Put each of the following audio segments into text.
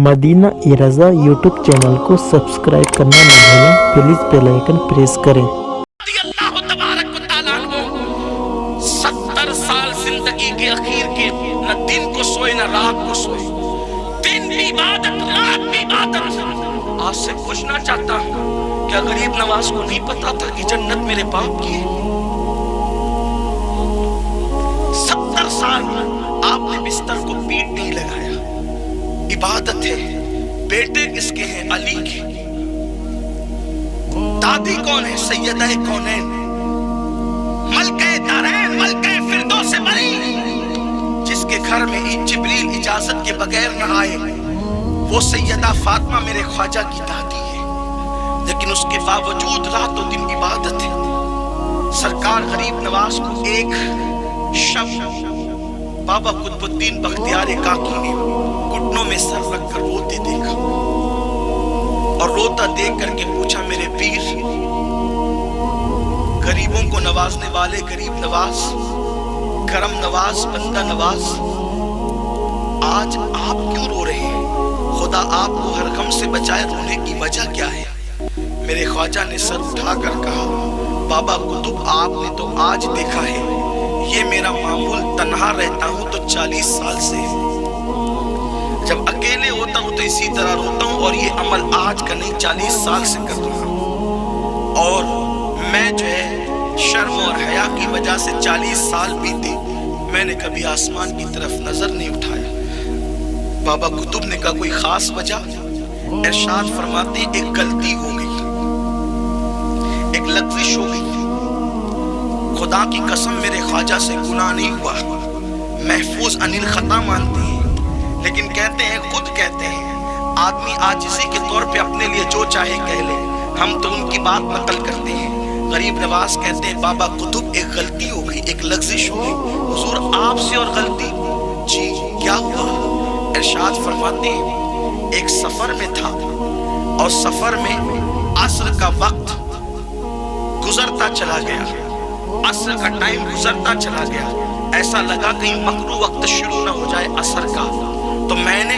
Medina रज़ा YouTube channel को subscribe करना न भूलें। प्लीज़ बेल आइकन प्रेस करें। 70 साल जिंदगी के अखीर के न दिन को सोए न रात को सोए, दिन भी इबादत रात भी इबादत। आज से पूछना चाहता हूँ, क्या गरीब नवाज को नहीं पता था कि जन्नत मेरे बाप की है? 70 साल आपने बिस्तर को पीठ नहीं लगाया, इबादत है। बेटे किसके हैं? अली के। दादी कौन है? सैयदा कौनैन, मलके दारैन, मलके फिरदौस बरी। जिसके घर में जिब्रील इजाजत के बगैर न आए, वो सैयदा फातिमा मेरे ख्वाजा की दादी है। लेकिन उसके बावजूद रातों दिन इबादत है। सरकार गरीब नवाज को एक शब्द बाबा कुतुबुद्दीन बख्तियार काकी ने घुटनों में सर रखकर रोते देखा, और रोता देख करके पूछा, मेरे पीर, गरीबों को नवाजने वाले गरीब नवाज, करम नवाज, बंदा नवाज, आज आप क्यों रो रहे हैं? खुदा आपको हर गम से बचाए, रोने की वजह क्या है? मेरे ख्वाजा ने सर उठाकर कहा, बाबा कुतुब, आपने तो आज देखा है, ये मेरा मामूल, तन्हा रहता हूं तो 40 साल से। जब अकेले होता हूं तो इसी तरह रोता हूं, और ये अमल आज का नहीं 40 साल से कर रहा हूं। और मैं जो है शर्म और हया की वजह से 40 साल बीते, मैंने कभी आसमान की तरफ नजर नहीं उठाया। बाबा कुतुब ने कहा, कोई खास वजह? इरशाद फरमाते, एक गलती हो गई, एक लग़्ज़िश हो गई। खुदा की कसम, मेरे ख्वाजा से गुनाह नहीं हुआ, महफूज अनिल खता मानते हैं। लेकिन कहते हैं, खुद कहते हैं, आदमी आजिज़ी के तौर पे अपने लिए जो चाहे कह ले, हम तो उनकी बात नकल करते हैं। गरीब नवाज कहते हैं, बाबा कुतुब, एक गलती हो गई, एक लग़्ज़िश हो गई। हुजूर, आपसे और गलती? जी, क्या हुआ? इरशाद फरमाते हैं, एक सफर में था, और सफर में असर का वक्त गुजरता चला गया, असर का टाइम गुजरता चला गया। ऐसा लगा कहीं मकरू वक्त शुरू ना हो जाए असर का। तो मैंने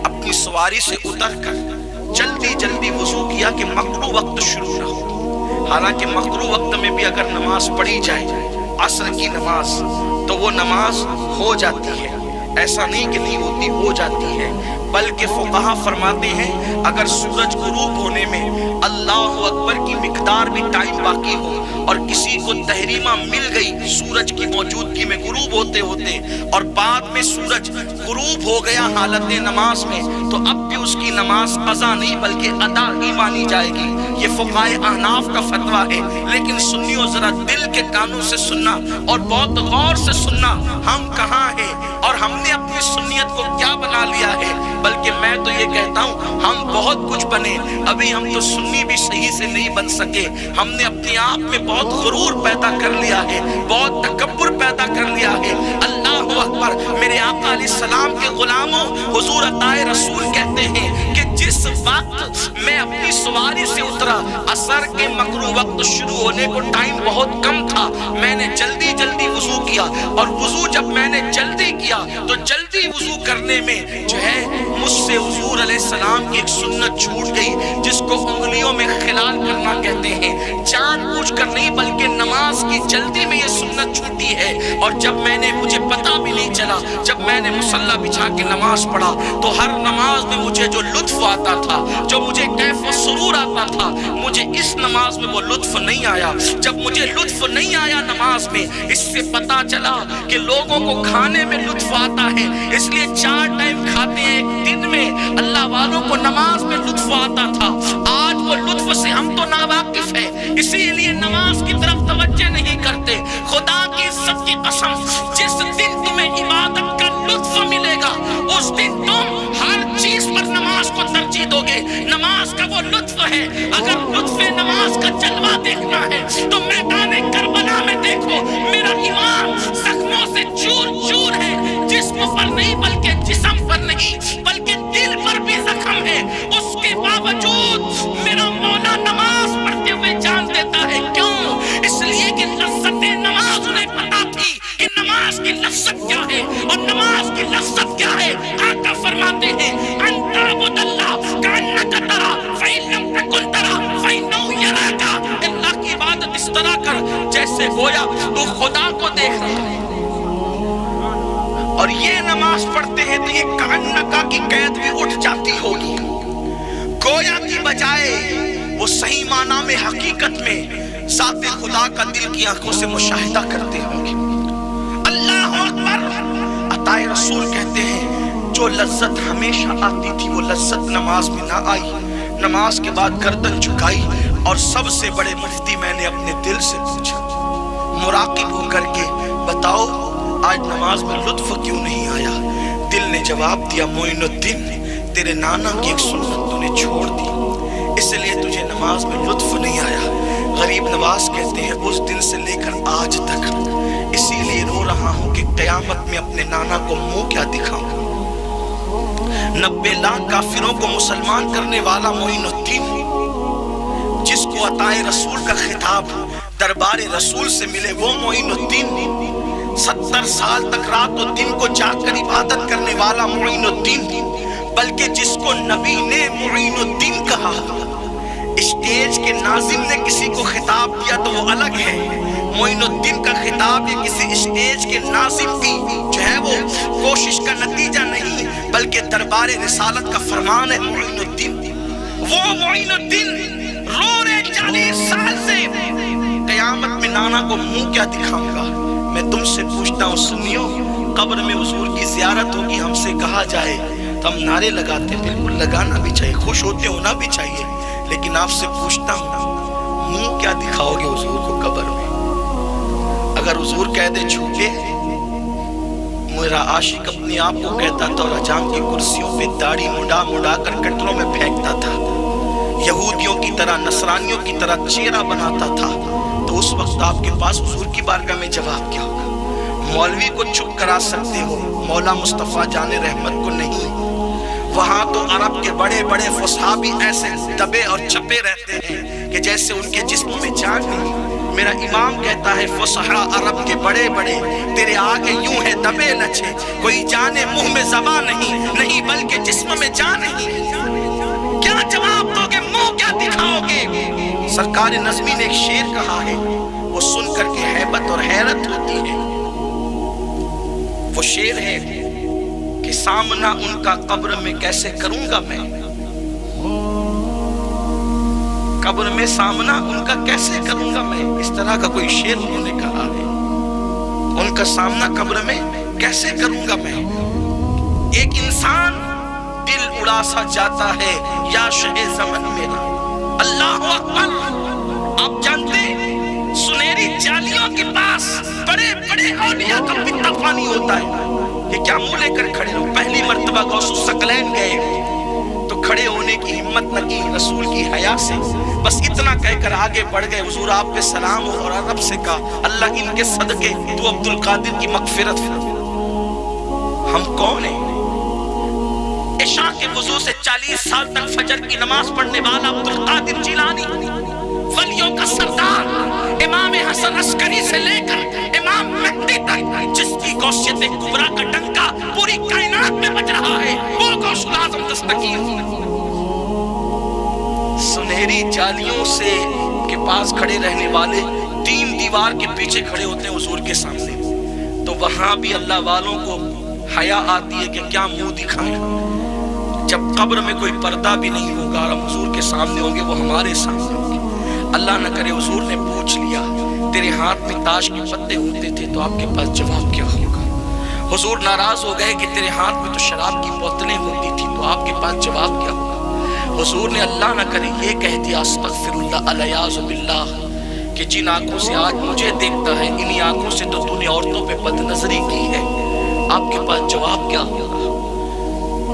अपनी सवारी से उतरकर जल्दी जल्दी वुजू किया कि मकरू वक्त शुरू ना हो। हालांकि मकरू वक्त में भी अगर नमाज पढ़ी जाए, असर की नमाज, तो वो नमाज हो जाती है। ऐसा नहीं कि नहीं होती, हो जाती है। बल्कि फुक़हा फरमाते हैं, अगर सूरज गुरूब होने में अल्लाहु अकबर की मिकदार भी टाइम बाकी हो, और किसी को तहरीमा मिल गई सूरज की मौजूदगी में गुरूब होते होते, और बाद में सूरज गुरूब हो गया हालत नमाज में, तो अब भी उसकी नमाज क़ज़ा नहीं बल्कि अदा ही मानी जाएगी। ये फुक़हाए अहनाफ का फतवा है। लेकिन सुन्नियों, जरा दिल के कानों से सुनना और बहुत गौर से सुनना, हम कहाँ हैं और हमने अपनी सुन्नियत को क्या बना लिया है। बल्कि मैं तो ये कहता हूँ, हम बहुत कुछ बने, अभी हम तो सुन्नी भी सही से नहीं बन सके। हमने अपने आप में बहुत गुरूर पैदा कर लिया है, बहुत तकब्बुर पैदा कर लिया है। अल्लाहु अकबर। मेरे आका अलैहिस्सलाम के गुलामों, हुजूर अताए रसूल कहते हैं कि जिस वक्त मैं अपनी सवारी से उतरा, असर के मकरू वक्त शुरू होने को टाइम बहुत कम था, मैंने जल्दी जल्दी वुजू किया। और वुजू जब मैंने जल्दी किया, तो जल्दी वुजू करने में जो है मुझसे हुजूर अलैहिस्सलाम की एक सुन्नत छूट गई, जिसको उंगलियों में खिलाल करना कहते हैं। जानबूझकर नहीं, बल्कि नमाज की जल्दी में ये सुन्नत छूटी है। और जब मुझे पता भी नहीं चला, जब मैंने मुसल्ला बिछा के नमाज पढ़ा, तो हर नमाज में मुझे जो लुत्फ आता था, जो मुझे कैफ व सुरूर आता था, मुझे इस नमाज में वो लुत्फ नहीं आया। जब मुझे लुत्फ नहीं आया नमाज में, इससे पता चला कि लोगों को खाने में लुत्फ आता है, इसलिए 4 टाइम खाते हैं एक दिन में। अल्लाह वालों को नमाज में लुत्फ आता था, आज वो लुत्फ से हम तो नावाकिफ है, इसीलिए नमाज की तरफ तवज्जो नहीं करते। खुदा की इज्जत की कसम, जिस दिन तुम्हें इबादत का लुत्फ मिलेगा, उस दिन तुम हर चीज पर नमाज को तरजीह दोगे। नमाज का वो लुत्फ है। अगर लुत्फ नमाज का जलवा देखना है, तो मैदान करबला में देखो, मेरा ईमान जख्मों से चूर चूर है। जिस्म पर नहीं, बल्कि जिस्म पर नहीं, बल्कि दिल पर भी जख्म है। उसके बावजूद मेरा मौला नमाज पढ़ते हुए जान देता है। क्यों? इसलिए कि लज्जत नमाज उन्हें पता थी कि नमाज की लज्जत क्या है, और नमाज की लज्जत क्या है। आका फरमाते हैं, अंतर से गोया तू खुदा को देख रहा है। और ये नमाज पढ़ते हैं तो ये कान्नका की कैद भी उठ जाती होगी। गोया की बजाय वो सही माना में हकीकत में ज़ाते खुदा का दिल की आंखों से मुशाहिदा करते होंगे। अल्लाह अकबर। अताए रसूल कहते हैं जो लज्जत हमेशा आती थी वो लज्जत नमाज में ना आई। नमाज के बाद गर्दन झुकाई और सबसे बड़े मुफ्ती मैंने अपने दिल से पूछा, मुराकिब होकर के बताओ आज नमाज में लुत्फ क्यों नहीं आया? दिल ने जवाब दिया, मोइनुद्दीन तेरे नाना की एक सुन्नत तूने छोड़ दी, इसलिए तुझे नमाज में लुत्फ नहीं आया। गरीब नवाज कहते हैं उस दिन से लेकर आज तक इसीलिए रो रहा हूं कि क़यामत में अपने नाना को मुंह क्या दिखाऊं। 90 लाख काफिरों को मुसलमान करने वाला मोइनुद्दीन, जिसको अताए रसूल का खिताब दरबारे रसूल से मिले, वो मोइनुद्दीन 70 साल तक रात और दिन को जाकर इबादत करने वाला मोइनुद्दीन, बल्कि जिसको नबी ने मोइनुद्दीन कहा। स्टेज के नाज़िम ने किसी को खिताब दिया तो वो अलग है, मोइनुद्दीन का खिताब ये किसी स्टेज के नाज़िम की जो है वो कोशिश का नतीजा नहीं बल्कि दरबारे रिसालत का फरमान है। मोइनुद्दीन, वो मोइनुद्दीन रो रहे 40 साल से, क़यामत में नाना को मुंह क्या दिखाऊंगा। मैं तुमसे पूछता हूँ सुनियो, कब्र में हुजूर की ज़ियारत होगी, हमसे कहा जाए तो हम नारे लगाते, बिल्कुल लगाना भी चाहिए, खुश होते होना भी चाहिए, लेकिन आपसे पूछता हूँ मुंह क्या दिखाओगे हुजूर को कब्र में? अगर हुजूर कह दे झूठे, मेरा आशिक अपने आप को कहता था और हजाम की कुर्सियों पे दाढ़ी मुड़ा मुड़ा कर कटरों में फेंकता था, यहूदियों की तरह नसरानियों की तरह चेहरा बनाता था, तो उस वक्त आपके पास हुजूर की बारगाह में जवाब क्या होगा? मौलवी को चुप करा सकते हो, मौला मुस्तफ़ा जाने रहमत को नहीं। वहाँ तो अरब के बड़े बड़े फुसहा भी ऐसे दबे और छपे रहते हैं कि जैसे उनके जिस्म में जान नहीं। मेरा इमाम कहता है फुसहा अरब के बड़े बड़े तेरे आगे यूं है दबे लचे, कोई जाने मुंह में ज़बा नहीं, नहीं बल्कि जिस्म में जान नहीं। क्या जवाब दोगे, मुंह क्या दिखाओगे? सरकार नज़मी ने एक शेर कहा है, वो सुन करके हैबत और हैरत होती है। वो शेर है कि सामना उनका कब्र में कैसे करूंगा मैं, कब्र में सामना उनका कैसे करूंगा मैं, इस तरह का कोई शेर उन्होंने कहा है। उनका सामना कब्र में कैसे करूंगा मैं। एक इंसान दिल उड़ा सा जाता है या शहे ज़मन मेरा। अल्लाह अकबर। आप जानते सुनहरी जालियों के पास बड़े बड़े औलिया का पिता पानी होता है, ये क्या मुंह लेकर खड़े हो? पहली मर्तबा गौसु सकलैन गए तो खड़े होने की हिम्मत न की रसूल की हया से, बस इतना कहकर आगे बढ़ गए, हुजूर आप पे सलाम हो, और रब से कहा अल्लाह इनके सदके तू अब्दुल कादिर की मगफिरत। हम कौन हैं? इशा के वुजू से 40 साल तक फजर की नमाज पढ़ने वाला अब्दुल कादिर जिलानी, वलियों का सरदार, इमाम हसन अस्करी से लेकर इमाम मेहदी तक, जिसकी गौसियत कुबरा का डंका पूरी कायनात में बज रहा है, वो गौसुल आज़म दस्तगीर। सुनहरी जालियों से के पास खड़े रहने वाले 3 दीवार के पीछे खड़े होते हैं हुजूर के सामने, तो वहां भी अल्लाह वालों को हया आती है कि क्या मुंह दिखाएं। जब कब्र में कोई पर्दा भी नहीं होगा और हम हुजूर के सामने होंगे, वो हमारे सामने होंगे। अल्लाह न करे हुजूर ने पूछ लिया तेरे हाथ में ताश के पत्ते होते थे तो आपके पास जवाब क्या होगा? हुजूर नाराज हो गए कि तेरे हाथ में तो शराब की बोतलें होती थी तो आपके पास जवाब क्या होगा? हुजूर ने अल्लाह न करे ये कह दिया अस्तगफिरुल्लाह अलियाज़ु बिल्लाह कि जिन आंखों से आज मुझे देखता है, इन्हीं आंखों से तो तूने औरतों पे बदनजरी की है, आपके पास जवाब क्या होगा?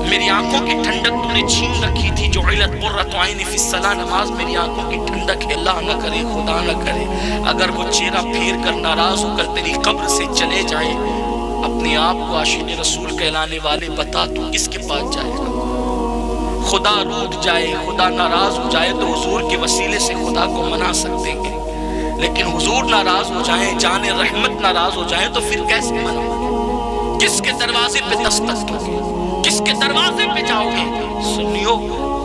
मेरी आंखों की ठंडक तूने छीन रखी थी, जो इलत कुर्रत आइनी फी सला, नमाज मेरी आंखों की ठंडक है। अल्लाह न करे, खुदा न करे, अगर वो चेहरा फेर कर नाराज होकर तेरी कब्र से चले जाए, अपने आप को आशिक़ रसूल कहलाने वाले बता तू किसके पास जाएगा? खुदा रूठ जाए, खुदा नाराज हो जाए तो हुजूर के वसीले से खुदा को मना सकते हैं, लेकिन हुजूर नाराज हो जाए, जाने रहमत नाराज हो जाए तो फिर कैसे मनाओगे? किसके दरवाजे पे दस्तक दोगे? किसके दरवाजे पे जाओगे? सुनियो,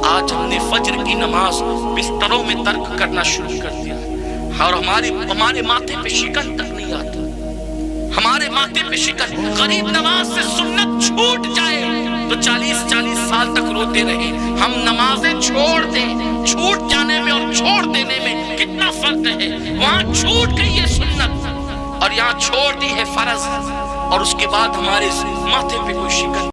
आज हमने फजर की नमाज बिस्तरों में तर्क करना शुरू कर दिया। اور ہمارے ماتھے پہ شکن تک نہیں آتا. ہمارے ماتھے پہ شکن. غریب نواز سے سنت چھوٹ جائے تو 40 سال تک روتے رہے. ہم نمازیں چھوڑ دیں, چھوٹ جانے میں اور چھوڑ دینے میں کتنا فرق ہے. وہاں چھوٹ گئی ہے سنت اور یہاں چھوڑ دی ہے فرض, اور اس کے بعد ہمارے ماتھے پہ کوئی شکن